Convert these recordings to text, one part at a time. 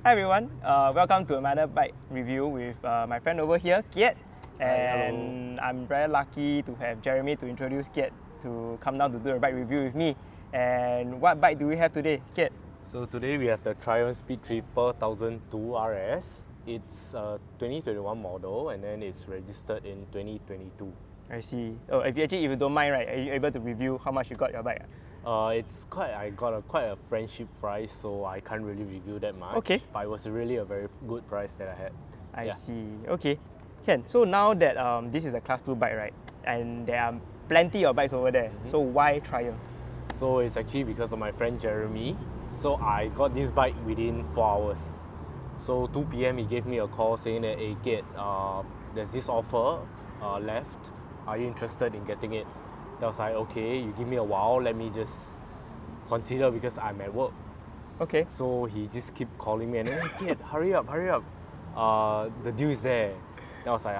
Hi everyone, welcome to another bike review with my friend over here, Kiat. And Hi, I'm very lucky to have Jeremy to introduce Kiat to come down to do a bike review with me. And what bike do we have today, Kiat? So today we have the Triumph Speed Tripper 1002 RS. It's a 2021 model and then it's registered in 2022. I see. Oh, if you don't mind, right, are you able to review how much you got your bike? I got quite a friendship price, so I can't really review that much. Okay. But it was really a very good price that I had. I see. Okay. So now that this is a class 2 bike, right, and there are plenty of bikes over there, so why Triumph? So it's actually because of my friend Jeremy. So I got this bike within 4 hours. So 2 p.m. he gave me a call saying that, hey Kate, there's this offer left. Are you interested in getting it? I was like, okay, you give me a while, let me just consider because I'm at work. Okay. So he just kept calling me and then, hey Kate, hurry up. The deal is there. Then I was like,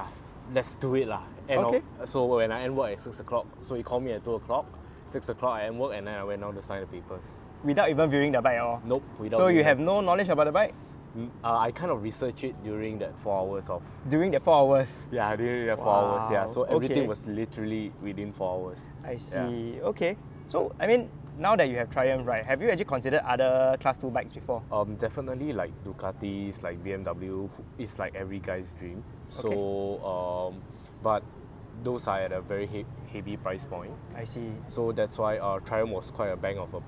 let's do it lah. Okay. So when I end work at 6 o'clock, so he called me at 2 o'clock. 6 o'clock I end work and then I went down to sign the papers. Without even viewing the bike at all? Nope, without. So you have no knowledge about the bike? I kind of researched it during that 4 hours of... During the 4 hours? Yeah, during that 4 hours, yeah. So everything was literally within 4 hours. I see, yeah. Okay. So, I mean, now that you have Triumph, right, have you actually considered other class 2 bikes before? Definitely like Ducatis, like BMW, is like every guy's dream. So, but those are at a very heavy price point. I see. So that's why Triumph was quite a bang a buck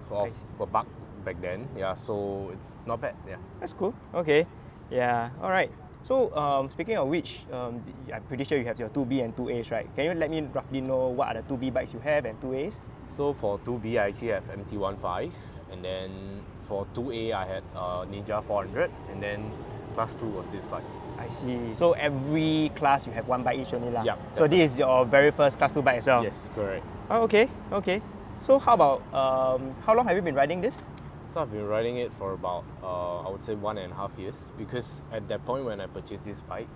for buck back then. Yeah, so it's not bad. Yeah, that's cool. Okay, yeah, all right. So speaking of which, I'm pretty sure you have your 2B and 2As, right? Can you let me roughly know what are the 2B bikes you have and 2As? So for 2B, I actually have MT-15, and then for 2A, I had Ninja 400, and then class 2 was this bike. I see. So every class you have one bike each only lah. Yeah. So this is your very first class 2 bike as well? Yes, correct. Oh, okay. So how about, how long have you been riding this? So I've been riding it for about, I would say 1.5 years, because at that point when I purchased this bike,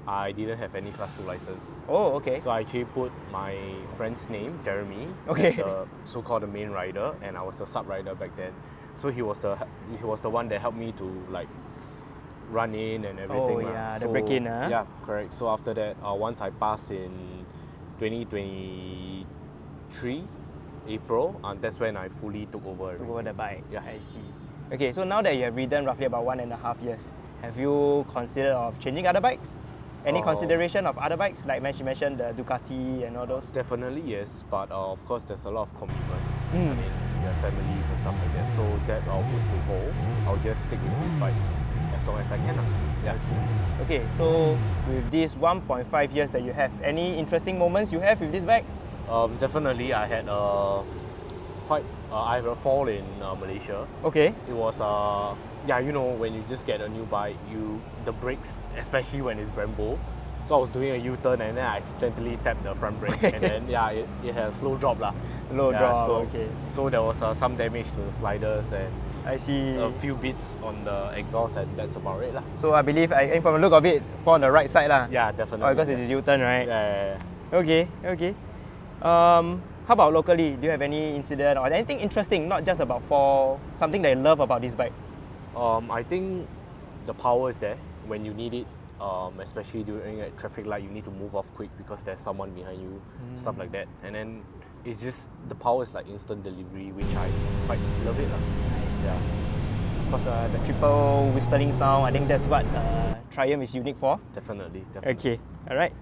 I didn't have any class 2 license. Oh, okay. So I actually put my friend's name, Jeremy, as the so-called the main rider, and I was the sub-rider back then. So he was the one that helped me to like run in and everything. Oh yeah, the break-in. Yeah, correct. So after that, once I passed in 2023, April, and that's when I fully took over the bike. Yeah, I see. Okay, so now that you have ridden roughly about 1.5 years, have you considered of changing other bikes? Any consideration of other bikes, like you mentioned the Ducati and all those? Definitely yes, but of course there's a lot of commitment. I mean, there are families and stuff like that. So that I'll put to hold. I'll just stick with this bike as long as I can. Yeah. Okay, so with these 1.5 years that you have, any interesting moments you have with this bike? Definitely, I had I had a fall in Malaysia. Okay. It was yeah, you know, when you just get a new bike, the brakes, especially when it's Brembo. So I was doing a U-turn and then I accidentally tapped the front brake and then yeah, it had a slow drop lah. So there was some damage to the sliders and I see a few bits on the exhaust and that's about it lah. So I believe, from the look of it, fall on the right side lah. Yeah, definitely. Oh, because it's a U-turn, right? Yeah. Okay. How about locally? Do you have any incident or anything interesting, not just about something that you love about this bike? I think the power is there when you need it, especially during a traffic light. You need to move off quick because there's someone behind you, stuff like that. And then it's just the power is like instant delivery, which I quite love it. Nice. Yeah. Of course, the triple whistling sound. I think that's what Triumph is unique for. Definitely. Okay. All right.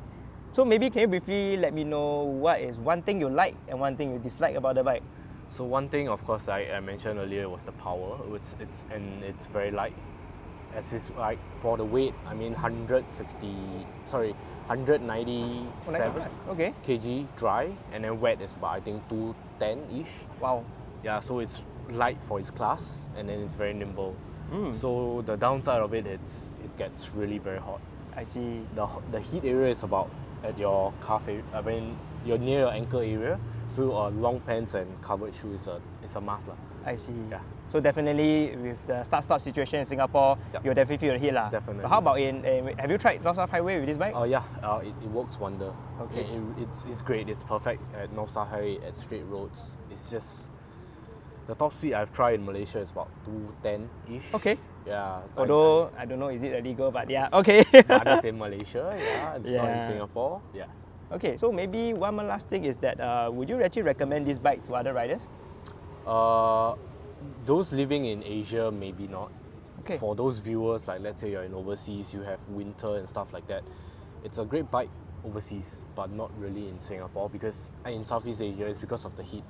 So maybe can you briefly let me know what is one thing you like and one thing you dislike about the bike? So one thing, of course, I mentioned earlier was the power. It's very light. As is like for the weight, I mean 197 kg dry, and then wet is about I think 210-ish. Wow. Yeah, so it's light for its class, and then it's very nimble. So the downside of it gets really very hot. I see. The heat area is about at your calf area. I mean, you're near your ankle area. So long pants and covered shoe is a must lah. I see. Yeah. So definitely with the start-stop situation in Singapore, you'll definitely feel the heat lah. Definitely. But how about have you tried North South Highway with this bike? Yeah, it works wonder. Okay. It's great. It's perfect at North South Highway, at straight roads. It's just The top speed I've tried in Malaysia is about 210-ish. Okay. Yeah. Although I don't know, is it illegal? But yeah, okay. But that's in Malaysia. Yeah, it's not in Yeah. Singapore. Yeah. Okay, so maybe one more last thing is that would you actually recommend this bike to other riders? Those living in Asia, maybe not. Okay. For those viewers, like let's say you're in overseas, you have winter and stuff like that, it's a great bike overseas, but not really in Singapore, because in Southeast Asia it's because of the heat.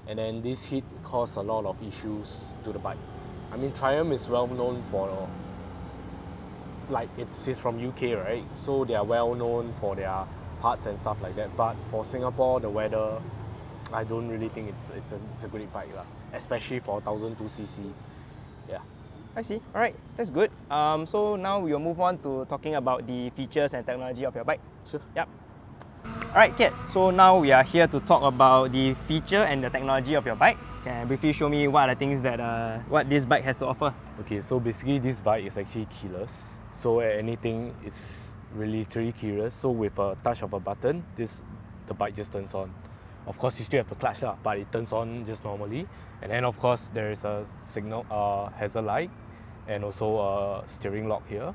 And then this heat caused a lot of issues to the bike. I mean, Triumph is well known for, like, it's from UK, right? So they are well known for their parts and stuff like that. But for Singapore, the weather, I don't really think it's a great bike, especially for 1002cc. Yeah. I see. All right, that's good. So now we'll move on to talking about the features and technology of your bike. Sure. Yep. All right, Kiat. So now we are here to talk about the feature and the technology of your bike. Can you briefly show me what are the things that what this bike has to offer? Okay, so basically this bike is actually keyless. So anything is really keyless. So with a touch of a button, the bike just turns on. Of course, you still have the clutch, but it turns on just normally. And then of course there is a signal hazard light and also a steering lock here.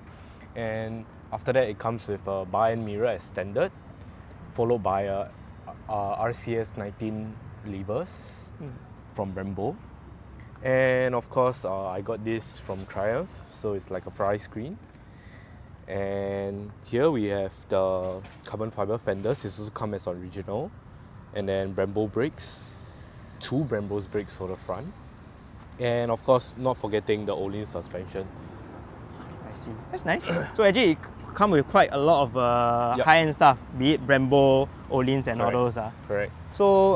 And after that, it comes with a bar and mirror as standard, followed by a RCS 19 levers from Brembo. And of course, I got this from Triumph, so it's like a fry screen. And here we have the carbon fiber fenders. This also comes as original. And then Brembo brakes, 2 Brembo's brakes for the front. And of course, not forgetting the Hollyland suspension. I see. That's nice. So actually, it comes with quite a lot of Yep. high-end stuff, be it Brembo, Hollands and all Correct. those. Correct. So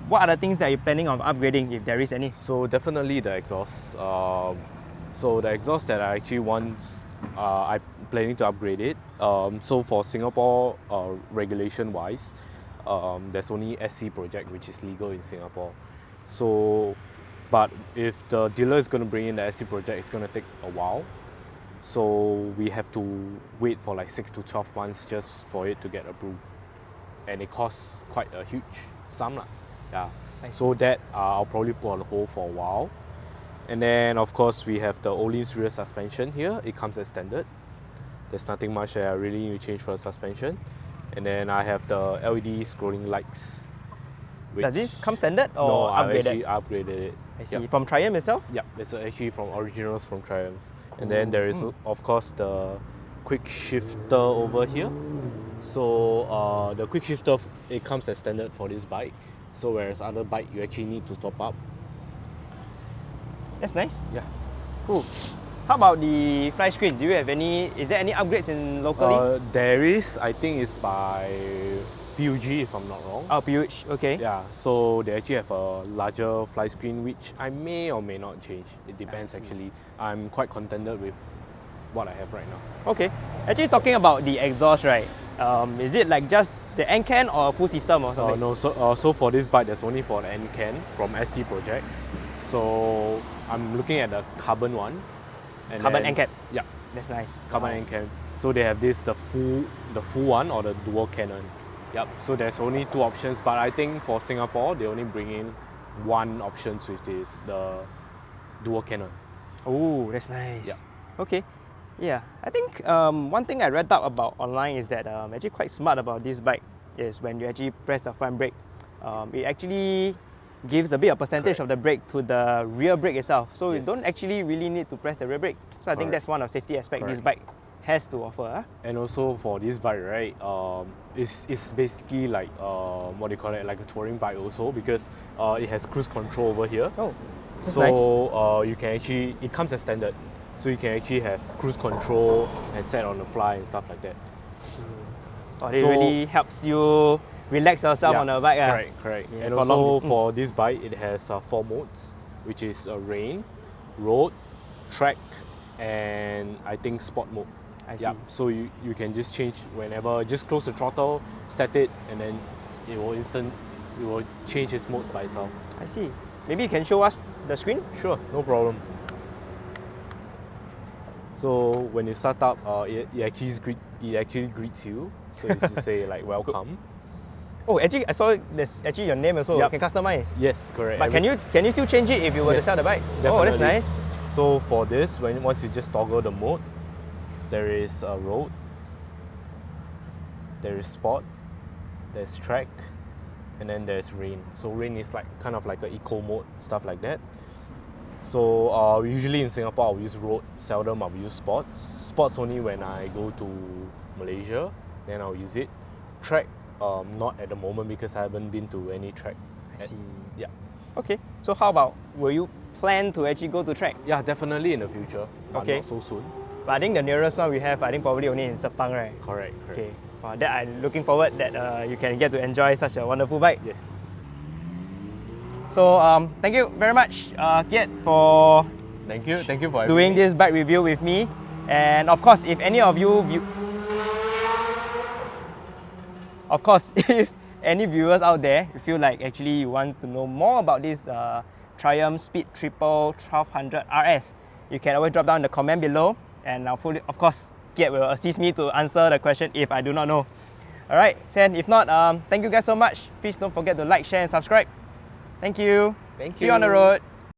what are the things that you're planning on upgrading, if there is any? So definitely the exhaust. So the exhaust that I actually want, I'm planning to upgrade it. So for Singapore regulation-wise, there's only SC project which is legal in Singapore. So, but if the dealer is going to bring in the SC project, it's going to take a while. So we have to wait for like 6 to 12 months just for it to get approved. And it costs quite a huge sum. Yeah. So that I'll probably put on hold for a while. And then of course we have the Hollyland's rear suspension here. It comes as standard. There's nothing much that I really need to change for the suspension. And then I have the LED scrolling lights. Does this come standard or No, I upgraded? actually upgraded it. I see. Yep. From Triumph itself? Yeah, it's actually from originals from Triumph. And then there is of course the quick shifter over here. So the quick shifter, it comes as standard for this bike. So whereas other bike you actually need to top up. That's nice. Yeah. Cool. How about the fly screen? Do you have any? Is there any upgrades in locally? There is, I think it's by PUG if I'm not wrong. Oh, PUH. Okay. Yeah, so they actually have a larger fly screen which I may or may not change. It depends actually. I'm quite contented with what I have right now. Okay. Actually, talking about the exhaust, right? Is it like just the end can or full system or something? No, so for this bike, there's only for the end can from SC Project. So I'm looking at the carbon one. And Carbon then- end cap. Yeah, That's nice. carbon Wow. end can. So they have this the full one or the dual cannon. Yep. So there's only 2 options, but I think for Singapore they only bring in 1 option with this, the dual cannon. Oh, that's nice. Yeah. Okay. Yeah, I think one thing I read up about online is that actually quite smart about this bike is when you actually press the front brake, it actually gives a bit of percentage Correct. of the brake to the rear brake itself. So you Yes. don't actually really need to press the rear brake. So I think Correct. that's one of safety aspect this Correct. bike has to offer. And also for this bike, right, it's basically like what do you call it, like a touring bike also, because it has cruise control over here. Oh, that's So nice. you can actually, it comes as standard. So you can actually have cruise control and set on the fly and stuff like that. Oh, it so- really helps you relax yourself on the bike. Correct. Yeah, And for also long- for this bike, it has 4 modes, which is rain, road, track, and I think sport mode. I see. Yeah. So you can just change whenever, just close the throttle, set it, and then it will change its mode by itself. I see. Maybe you can show us the screen? Sure, no problem. So when you start up, it actually greets you. So it's to say like welcome. Oh, actually, I saw there's actually your name also. Yep. You can customize. Yes, correct. But can you still change it if you were to sell the bike? Definitely. Oh, that's nice. So for this, once you just toggle the mode, there is a road, there is sport, there's track, and then there's rain. So rain is like kind of like an eco mode, stuff like that. So usually in Singapore I'll use road, seldom I'll use sports. Sports only when I go to Malaysia, then I'll use it. Track, not at the moment because I haven't been to any track. I see. Yeah. Okay. So how about, will you plan to actually go to track? Yeah, definitely in the future, but Okay. not so soon. But I think the nearest one we have, I think probably only in Sepang, right? Correct. Okay. Wow, that I'm looking forward that you can get to enjoy such a wonderful bike. Yes. So thank you very much, Kiat, for Thank you for having doing me. this bike review with me. And of course, if any of you if any viewers out there, you feel like actually you want to know more about this Triumph Speed Triple 1200 RS, you can always drop down the comment below, and of course, Kiat will assist me to answer the question if I do not know. Alright, then if not, thank you guys so much. Please don't forget to like, share and subscribe. Thank you. Thank See you on the road.